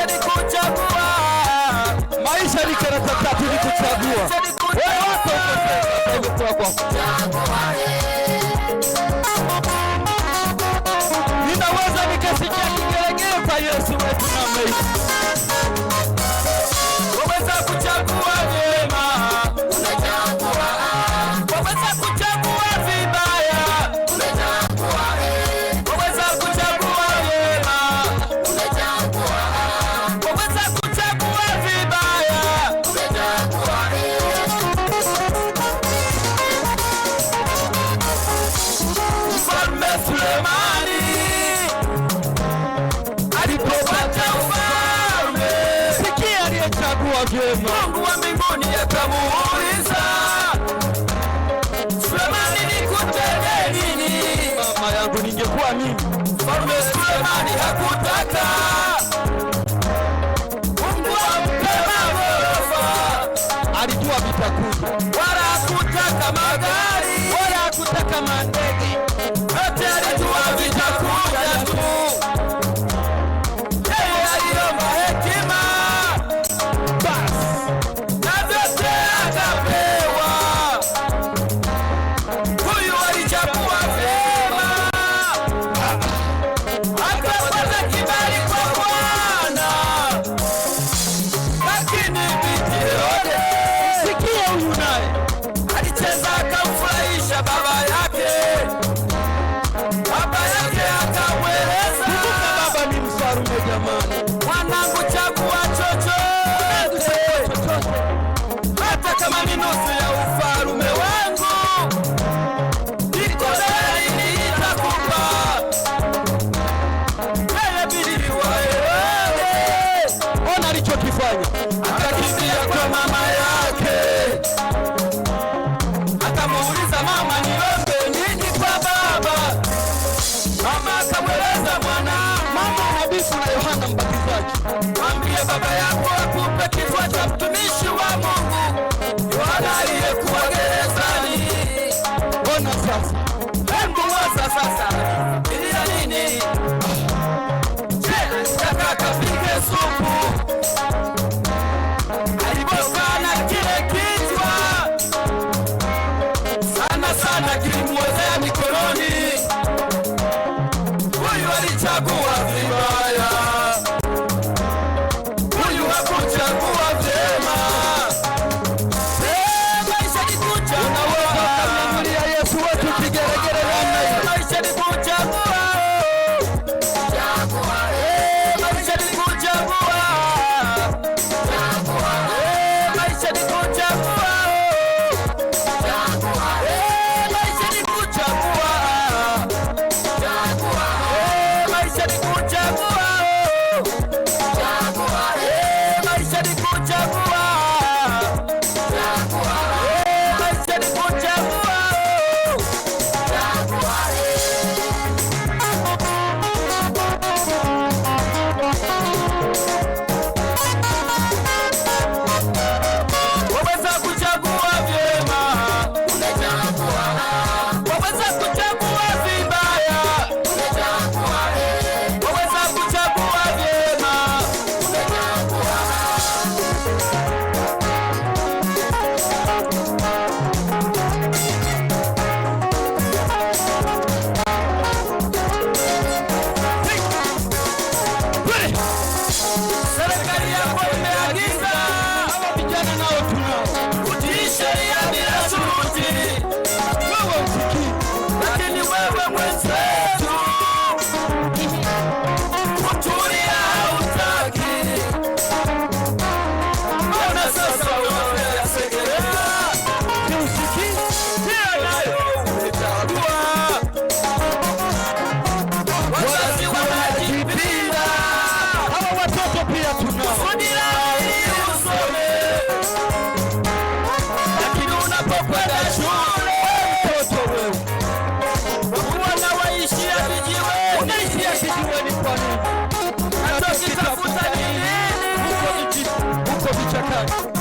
nikuchagua. Maisha ni karata tatu nikuchagua. Wewe wako umefika kwako. Ninaweza nikasikia kigelegele kwa Yesu wetu na maisha. Waweza kuchagua vyema, unachagua. Waweza kuchagua vibaya, unachagua. Waweza kuchagua vyema, unachagua. Waweza kuchagua vibaya, unachagua. Mfalme Sulemani alipopata ufalme, Sikia aliyechagua vyema. Mungu wa mbinguni akamuuliza, Sulemani nikutende nini? Mama yangu ningekuwa mimi. Mfalme Sulemani hakutaka Mungu ampe magorofa, Alijua vitakuja. wala hakutaka magari, Wala hakutaka mandege. yote alijua vitakuja tu. Yeye aliomba hekima, Basi na vyote akapewa. Huyu alichagua vyema, akapata kibali kwa Bwana. Lakini binti Herode, sikia huyu naye. alicheza akamfurahisha baba yake. Baba yake akamweleza, Kumbuka baba ni mfalme jamani. mwanangu, chagua chochote, hata kama ni nusu ya ufalme wangu, niko tayari nitakupa. Yeye binti wa Herode Ona alichokifanya. akakimbia kwa mama yake, akamuuliza, mama, niombe nini kwa baba? Mama akamweleza, Mama Habibu na Yohana Mbatizaji. mwambie baba yako akupe kifua cha mtumishi wa Mungu Yohana aliyekuwa gerezani. Ona sasa. Hebu waza sasa, ilia nini? Je, alitaka akapike supu? Alipokaa na kile kichwa sana sana kilimwozea mikononi. Huyu alichagua vibaya, huyu hakuchagua vyema. Maisha ni kuchagua. Kamnyamulia Yesu wetu kigeregere namna hiyo. Maisha ni kuchagua. Maisha ni kuchagua. Maisha ni kuchagua. Maisha ni kuchagua. Maisha ni kuchagua. Maisha ni kuchagua. Maisha ni kuchagua. Waweza kuchagua vyema, waweza kuchagua vibaya, waweza kuchagua vyema. Serikali yako imeagiza Hawa vijana nao tunao. kutii sheria bila shuruti, Wewe usikii. lakini wewe mwenzetu kutulia hautaki. Mbona sasa unayasegelea? Ni usikii. Pia nayo umechagua. Wazazi wanajipinda, Hawa watoto pia tunao. kusudi lao ili usome, lakini unapokwenda shule Mtoto wewe. wanawaishia vijiweni. Unaishia kijiweni kwa nini? Hata ukitafuta ni nini? Uko vichakani.